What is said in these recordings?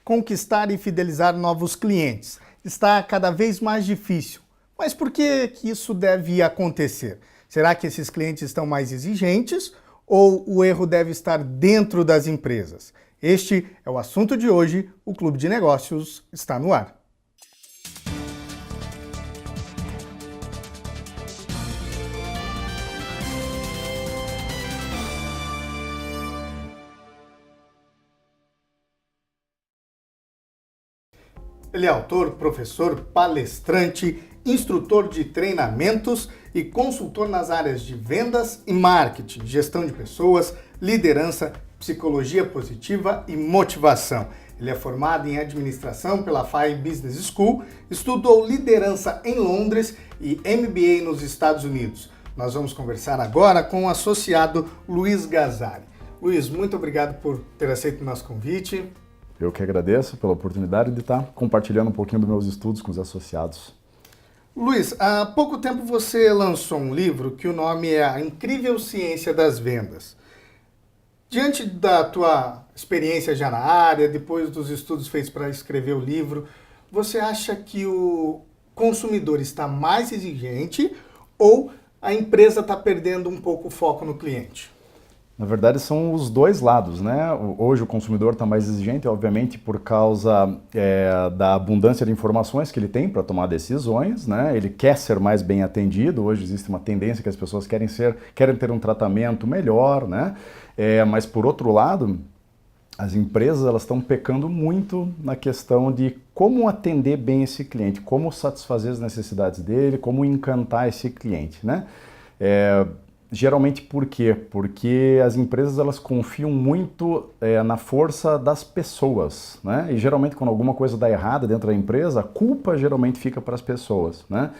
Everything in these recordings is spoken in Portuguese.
conquistar e fidelizar novos clientes está cada vez mais difícil. Mas por que isso deve acontecer? Será que esses clientes estão mais exigentes ou o erro deve estar dentro das empresas? Este é o assunto de hoje. O Clube de Negócios está no ar. Ele é autor, professor, palestrante, instrutor de treinamentos e consultor nas áreas de vendas e marketing, gestão de pessoas, liderança, psicologia positiva e motivação. Ele é formado em administração pela FIE Business School, estudou liderança em Londres e MBA nos Estados Unidos. Nós vamos conversar agora com o associado Luiz Gazzari. Luiz, muito obrigado por ter aceito o nosso convite. Eu que agradeço pela oportunidade de estar compartilhando um pouquinho dos meus estudos com os associados. Luiz, há pouco tempo você lançou um livro que o nome é A Incrível Ciência das Vendas. Diante da tua experiência já na área, depois dos estudos feitos para escrever o livro, você acha que o consumidor está mais exigente ou a empresa está perdendo um pouco o foco no cliente? Na verdade, são os dois lados, né? Hoje o consumidor está mais exigente, obviamente, por causa da abundância de informações que ele tem para tomar decisões, né? Ele quer ser mais bem atendido. Hoje existe uma tendência que as pessoas querem ter um tratamento melhor, né? Mas por outro lado, as empresas elas estão pecando muito na questão de como atender bem esse cliente, como satisfazer as necessidades dele, como encantar esse cliente, né? Geralmente por quê? Porque as empresas elas confiam muito na força das pessoas, né? E geralmente quando alguma coisa dá errada dentro da empresa, a culpa geralmente fica para as pessoas, né?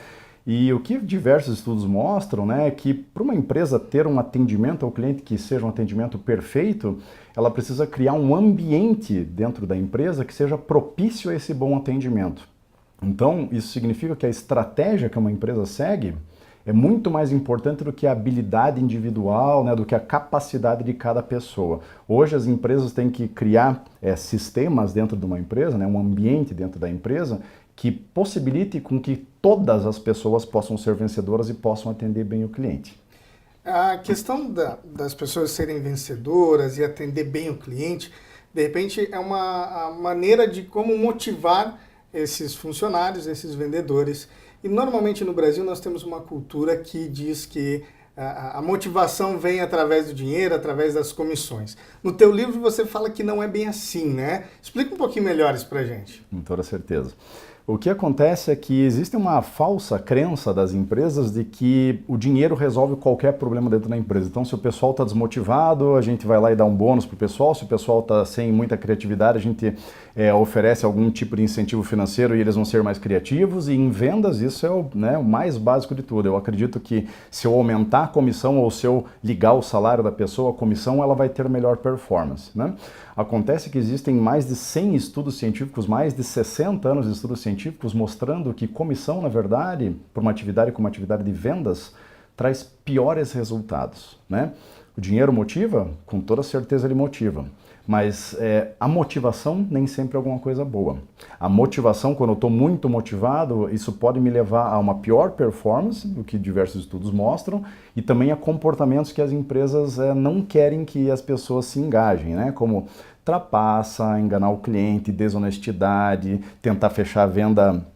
E o que diversos estudos mostram, né, é que para uma empresa ter um atendimento ao cliente que seja um atendimento perfeito, ela precisa criar um ambiente dentro da empresa que seja propício a esse bom atendimento. Então, isso significa que a estratégia que uma empresa segue é muito mais importante do que a habilidade individual, né, do que a capacidade de cada pessoa. Hoje as empresas têm que criar sistemas dentro de uma empresa, né, um ambiente dentro da empresa que possibilite com que todas as pessoas possam ser vencedoras e possam atender bem o cliente. A questão das pessoas serem vencedoras e atender bem o cliente, de repente é uma maneira de como motivar esses funcionários, esses vendedores. E normalmente no Brasil nós temos uma cultura que diz que a motivação vem através do dinheiro, através das comissões. No teu livro você fala que não é bem assim, né? Explica um pouquinho melhor isso pra gente. Com toda certeza. O que acontece é que existe uma falsa crença das empresas de que o dinheiro resolve qualquer problema dentro da empresa. Então, se o pessoal está desmotivado, a gente vai lá e dá um bônus para o pessoal. Se o pessoal está sem muita criatividade, a gente oferece algum tipo de incentivo financeiro e eles vão ser mais criativos. E em vendas, isso é o mais básico de tudo. Eu acredito que se eu aumentar a comissão ou se eu ligar o salário da pessoa, a comissão ela vai ter melhor performance, né? Acontece que existem mais de 100 estudos científicos, mais de 60 anos de estudos científicos mostrando que comissão, na verdade, por uma atividade como uma atividade de vendas, traz piores resultados, né? O dinheiro motiva? Com toda certeza ele motiva. Mas a motivação nem sempre é alguma coisa boa. A motivação, quando eu estou muito motivado, isso pode me levar a uma pior performance, o que diversos estudos mostram, e também a comportamentos que as empresas não querem que as pessoas se engajem, né? Como trapaça, enganar o cliente, desonestidade, tentar fechar a venda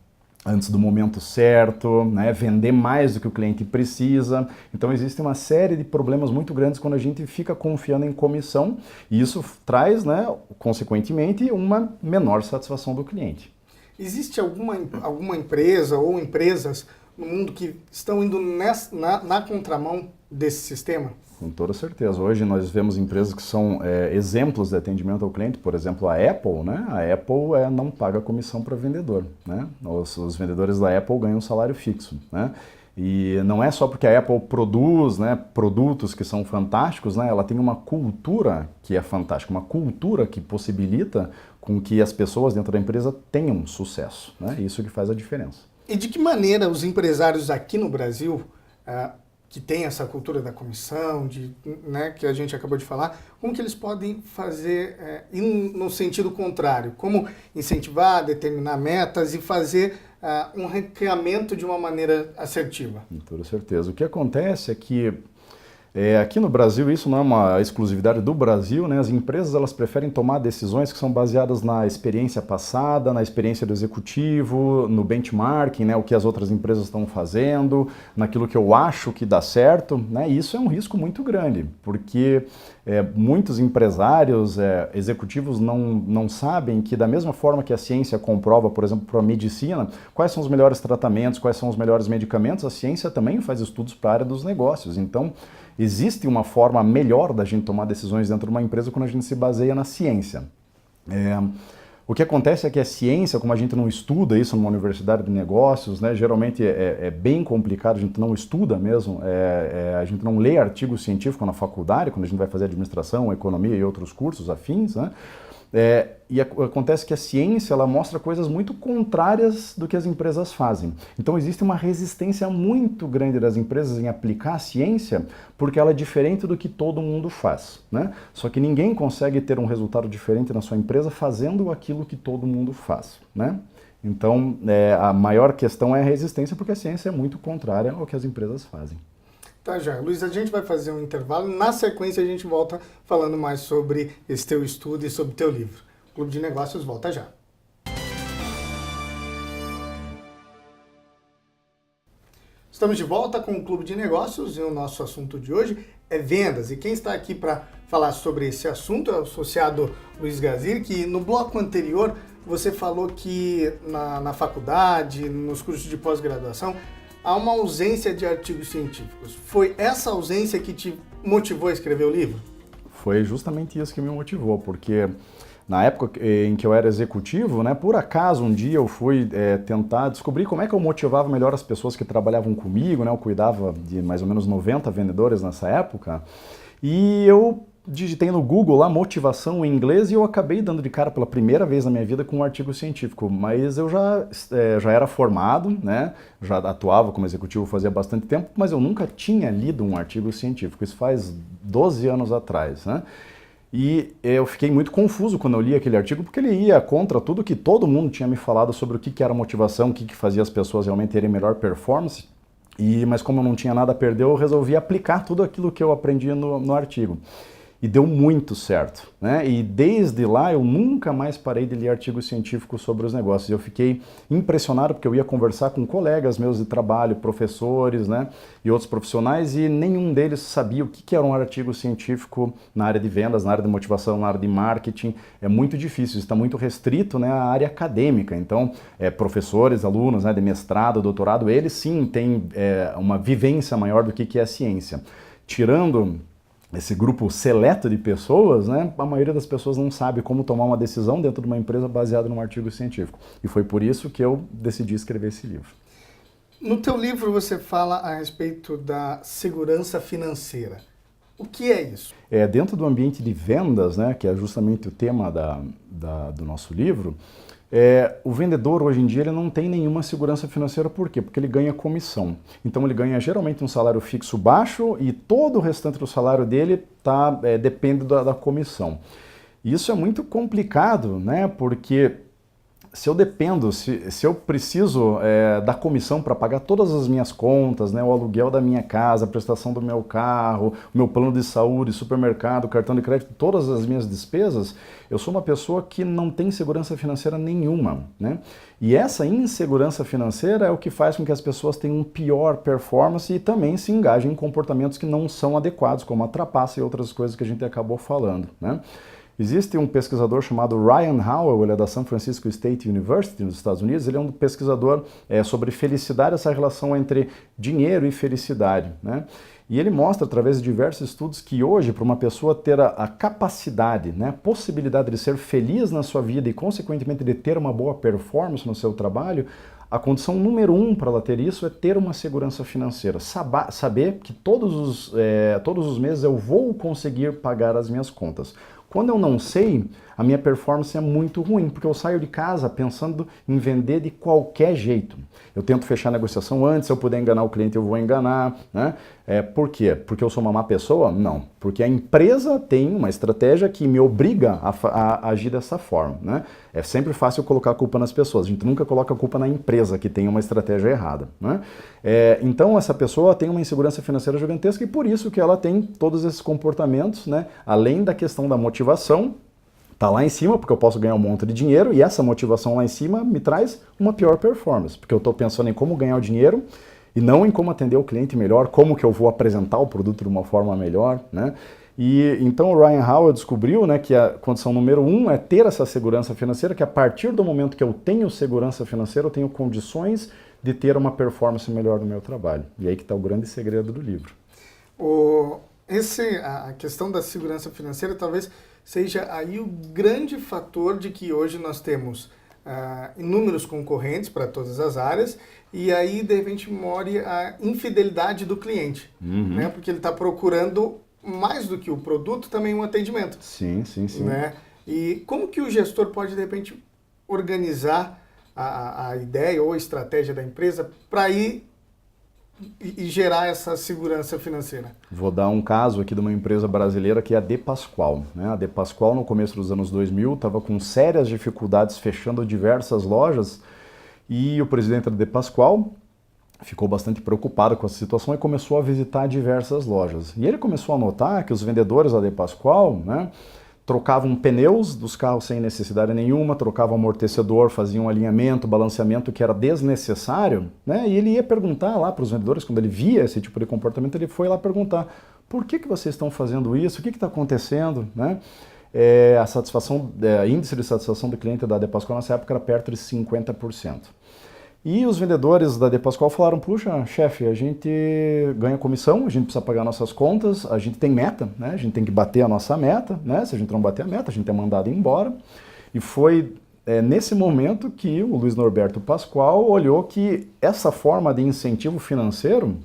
antes do momento certo, né? Vender mais do que o cliente precisa. Então existe uma série de problemas muito grandes quando a gente fica confiando em comissão e isso traz, né, consequentemente, uma menor satisfação do cliente. Existe alguma empresa ou empresas no mundo que estão indo na contramão desse sistema? Com toda certeza. Hoje nós vemos empresas que são exemplos de atendimento ao cliente, por exemplo, a Apple, né? A Apple não paga comissão para vendedor, né? Os vendedores da Apple ganham um salário fixo, né? E não é só porque a Apple produz, né, produtos que são fantásticos, né? Ela tem uma cultura que é fantástica, uma cultura que possibilita com que as pessoas dentro da empresa tenham sucesso, né? Isso que faz a diferença. E de que maneira os empresários aqui no Brasil que tem essa cultura da comissão, né, que a gente acabou de falar, como que eles podem fazer ir no sentido contrário? Como incentivar, determinar metas e fazer um ranqueamento de uma maneira assertiva? Com toda certeza. O que acontece é que aqui no Brasil, isso não é uma exclusividade do Brasil, né? As empresas elas preferem tomar decisões que são baseadas na experiência passada, na experiência do executivo, no benchmarking, né? O que as outras empresas estão fazendo, naquilo que eu acho que dá certo, né? E isso é um risco muito grande, porque muitos empresários, executivos não sabem que da mesma forma que a ciência comprova, por exemplo, para a medicina, quais são os melhores tratamentos, quais são os melhores medicamentos, a ciência também faz estudos para a área dos negócios. Então, existe uma forma melhor da gente tomar decisões dentro de uma empresa quando a gente se baseia na ciência. O que acontece é que a ciência, como a gente não estuda isso numa universidade de negócios, né, geralmente é bem complicado, a gente não estuda mesmo, a gente não lê artigo científico na faculdade, quando a gente vai fazer administração, economia e outros cursos afins, né? E acontece que a ciência ela mostra coisas muito contrárias do que as empresas fazem. Então existe uma resistência muito grande das empresas em aplicar a ciência porque ela é diferente do que todo mundo faz, né? Só que ninguém consegue ter um resultado diferente na sua empresa fazendo aquilo que todo mundo faz, né? Então a maior questão é a resistência porque a ciência é muito contrária ao que as empresas fazem. Tá, já. Luiz, a gente vai fazer um intervalo. Na sequência, a gente volta falando mais sobre esse teu estudo e sobre o teu livro. O Clube de Negócios volta já. Estamos de volta com o Clube de Negócios e o nosso assunto de hoje é vendas. E quem está aqui para falar sobre esse assunto é o associado Luiz Gazir, que no bloco anterior você falou que na faculdade, nos cursos de pós-graduação, há uma ausência de artigos científicos. Foi essa ausência que te motivou a escrever o livro? Foi justamente isso que me motivou, porque na época em que eu era executivo, né, por acaso um dia eu fui tentar descobrir como é que eu motivava melhor as pessoas que trabalhavam comigo, né, eu cuidava de mais ou menos 90 vendedores nessa época, e eu digitei no Google lá motivação em inglês e eu acabei dando de cara pela primeira vez na minha vida com um artigo científico, mas eu já era formado, né? Já atuava como executivo fazia bastante tempo, mas eu nunca tinha lido um artigo científico, isso faz 12 anos atrás, né? E eu fiquei muito confuso quando eu li aquele artigo, porque ele ia contra tudo que todo mundo tinha me falado sobre o que era motivação, o que fazia as pessoas realmente terem melhor performance, mas como eu não tinha nada a perder, eu resolvi aplicar tudo aquilo que eu aprendi no artigo. E deu muito certo, né? E desde lá eu nunca mais parei de ler artigos científicos sobre os negócios. Eu fiquei impressionado porque eu ia conversar com colegas meus de trabalho, professores, né? E outros profissionais e nenhum deles sabia o que era um artigo científico na área de vendas, na área de motivação, na área de marketing. É muito difícil, está muito restrito, né, à área acadêmica. Então, professores, alunos, né, de mestrado, doutorado, eles sim têm uma vivência maior do que é a ciência. Tirando esse grupo seleto de pessoas, né, a maioria das pessoas não sabe como tomar uma decisão dentro de uma empresa baseada num artigo científico. E foi por isso que eu decidi escrever esse livro. No teu livro você fala a respeito da segurança financeira. O que é isso? Dentro do ambiente de vendas, né, que é justamente o tema do nosso livro, o vendedor hoje em dia ele não tem nenhuma segurança financeira, por quê? Porque ele ganha comissão. Então ele ganha geralmente um salário fixo baixo e todo o restante do salário dele depende da comissão. E isso é muito complicado, né? Porque se eu dependo, se eu preciso da comissão para pagar todas as minhas contas, né, o aluguel da minha casa, a prestação do meu carro, o meu plano de saúde, supermercado, cartão de crédito, todas as minhas despesas, eu sou uma pessoa que não tem segurança financeira nenhuma, né? E essa insegurança financeira é o que faz com que as pessoas tenham pior performance e também se engajem em comportamentos que não são adequados, como a trapaça e outras coisas que a gente acabou falando, né? Existe um pesquisador chamado Ryan Howell, ele é da San Francisco State University, nos Estados Unidos. Ele é um pesquisador sobre felicidade, essa relação entre dinheiro e felicidade, né? E ele mostra, através de diversos estudos, que hoje, para uma pessoa ter a capacidade, né, a possibilidade de ser feliz na sua vida e, consequentemente, de ter uma boa performance no seu trabalho, a condição número 1 para ela ter isso é ter uma segurança financeira. Saber que todos os meses eu vou conseguir pagar as minhas contas. Quando eu não sei, a minha performance é muito ruim, porque eu saio de casa pensando em vender de qualquer jeito. Eu tento fechar a negociação antes, se eu puder enganar o cliente, eu vou enganar, né? Por quê? Porque eu sou uma má pessoa? Não. Porque a empresa tem uma estratégia que me obriga a agir dessa forma, né? É sempre fácil colocar a culpa nas pessoas. A gente nunca coloca a culpa na empresa que tem uma estratégia errada, né? Então essa pessoa tem uma insegurança financeira gigantesca e por isso que ela tem todos esses comportamentos, né? Além da questão da motivação, tá lá em cima porque eu posso ganhar um monte de dinheiro e essa motivação lá em cima me traz uma pior performance, porque eu estou pensando em como ganhar o dinheiro e não em como atender o cliente melhor, como que eu vou apresentar o produto de uma forma melhor, né? E então o Ryan Howell descobriu, né, que a condição número 1 é ter essa segurança financeira, que a partir do momento que eu tenho segurança financeira, eu tenho condições de ter uma performance melhor no meu trabalho. E aí que está o grande segredo do livro. A questão da segurança financeira talvez seja aí o grande fator de que hoje nós temos inúmeros concorrentes para todas as áreas e aí de repente more a infidelidade do cliente, né? Porque ele está procurando mais do que o produto, também um atendimento. Sim. Né? E como que o gestor pode de repente organizar a ideia ou a estratégia da empresa para ir e gerar essa segurança financeira? Vou dar um caso aqui de uma empresa brasileira que é a De Pascoal, né? A De Pascoal, no começo dos anos 2000, estava com sérias dificuldades fechando diversas lojas e o presidente da De Pascoal ficou bastante preocupado com essa situação e começou a visitar diversas lojas. E ele começou a notar que os vendedores da De Pascoal, né, trocavam pneus dos carros sem necessidade nenhuma, trocavam amortecedor, faziam alinhamento, balanceamento que era desnecessário, né? E ele ia perguntar lá para os vendedores, quando ele via esse tipo de comportamento, ele foi lá perguntar: por que vocês estão fazendo isso? O que está acontecendo? Né? A satisfação, índice de satisfação do cliente da De Pascoal nessa época era perto de 50%. E os vendedores da De Pascoal falaram: puxa, chefe, a gente ganha comissão, a gente precisa pagar nossas contas, a gente tem meta, né? A gente tem que bater a nossa meta, né? Se a gente não bater a meta, a gente é mandado embora. E foi nesse momento que o Luiz Norberto Pascoal olhou que essa forma de incentivo financeiro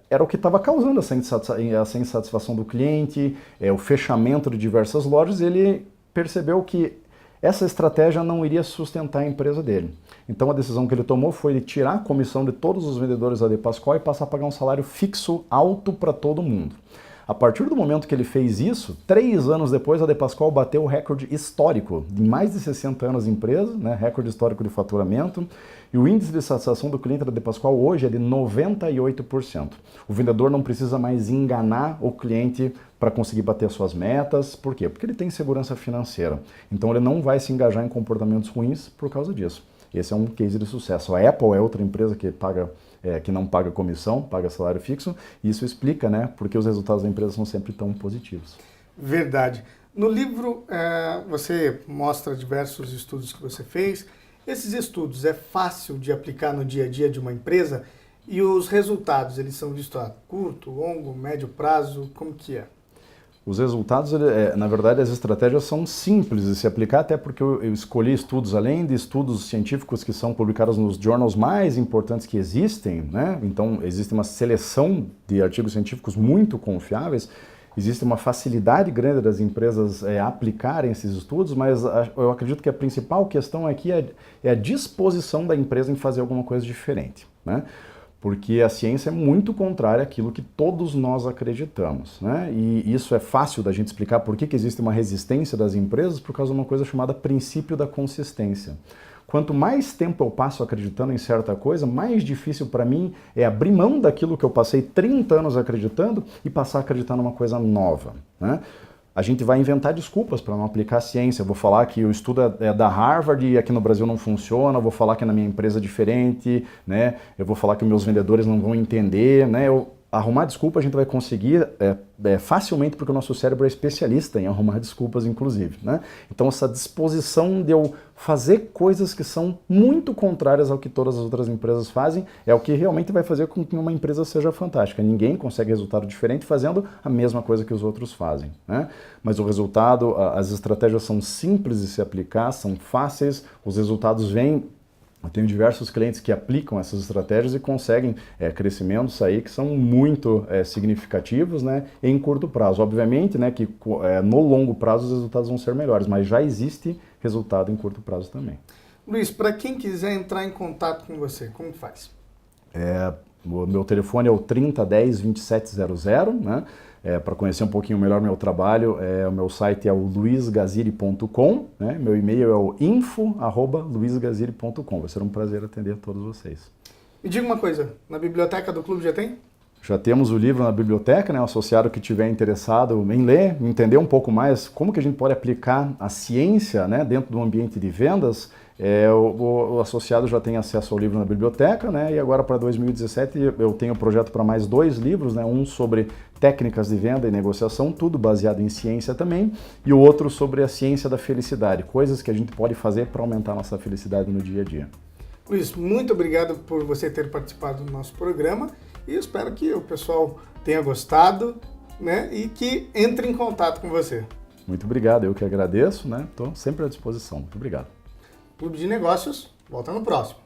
era o que estava causando essa insatisfação do cliente, o fechamento de diversas lojas, e ele percebeu que essa estratégia não iria sustentar a empresa dele. Então a decisão que ele tomou foi tirar a comissão de todos os vendedores da De Pascoal e passar a pagar um salário fixo alto para todo mundo. A partir do momento que ele fez isso, 3 anos depois a De Pascoal bateu o recorde histórico de mais de 60 anos de empresa, né, recorde histórico de faturamento, e o índice de satisfação do cliente da De Pascoal hoje é de 98%. O vendedor não precisa mais enganar o cliente para conseguir bater suas metas. Por quê? Porque ele tem segurança financeira. Então ele não vai se engajar em comportamentos ruins por causa disso. Esse é um case de sucesso. A Apple é outra empresa que não paga comissão, paga salário fixo, e isso explica, né, porque os resultados da empresa são sempre tão positivos. Verdade. No livro, você mostra diversos estudos que você fez. Esses estudos é fácil de aplicar no dia a dia de uma empresa? E os resultados, eles são vistos a curto, longo, médio prazo? Como que é? Os resultados, na verdade, as estratégias são simples de se aplicar, até porque eu escolhi estudos, além de estudos científicos que são publicados nos journals mais importantes que existem, né? Então, existe uma seleção de artigos científicos muito confiáveis, existe uma facilidade grande das empresas aplicarem esses estudos, mas eu acredito que a principal questão aqui é a disposição da empresa em fazer alguma coisa diferente, né? Porque a ciência é muito contrária àquilo que todos nós acreditamos, né? E isso é fácil da gente explicar por que existe uma resistência das empresas por causa de uma coisa chamada princípio da consistência. Quanto mais tempo eu passo acreditando em certa coisa, mais difícil para mim é abrir mão daquilo que eu passei 30 anos acreditando e passar a acreditar numa coisa nova, né? A gente vai inventar desculpas para não aplicar a ciência. Eu vou falar que o estudo é da Harvard e aqui no Brasil não funciona, eu vou falar que na minha empresa é diferente, né? Eu vou falar que meus vendedores não vão entender, né? Arrumar desculpa a gente vai conseguir facilmente porque o nosso cérebro é especialista em arrumar desculpas, inclusive, né? Então essa disposição de eu fazer coisas que são muito contrárias ao que todas as outras empresas fazem é o que realmente vai fazer com que uma empresa seja fantástica. Ninguém consegue resultado diferente fazendo a mesma coisa que os outros fazem, né? Mas o resultado, as estratégias são simples de se aplicar, são fáceis, os resultados vêm. Eu tenho diversos clientes que aplicam essas estratégias e conseguem crescimentos aí que são muito significativos, né, em curto prazo. Obviamente, né, que no longo prazo os resultados vão ser melhores, mas já existe resultado em curto prazo também. Luiz, para quem quiser entrar em contato com você, como faz? O meu telefone é o 3010 2700, né? Para conhecer um pouquinho melhor meu trabalho, o meu site é o luizgaziri.com, né? Meu e-mail é o info@luizgaziri.com. Vai ser um prazer atender a todos vocês. Me diga uma coisa, na biblioteca do clube já tem? Já temos o livro na biblioteca, né? O associado que estiver interessado em ler, entender um pouco mais como que a gente pode aplicar a ciência, né, dentro do ambiente de vendas, o associado já tem acesso ao livro na biblioteca, né? E agora para 2017 eu tenho projeto para mais 2 livros, né? Um sobre técnicas de venda e negociação, tudo baseado em ciência também, e o outro sobre a ciência da felicidade, coisas que a gente pode fazer para aumentar a nossa felicidade no dia a dia. Luiz, muito obrigado por você ter participado do nosso programa e eu espero que o pessoal tenha gostado, né, e que entre em contato com você. Muito obrigado, eu que agradeço, né? Estou sempre à disposição. Muito obrigado. Clube de Negócios, volta no próximo.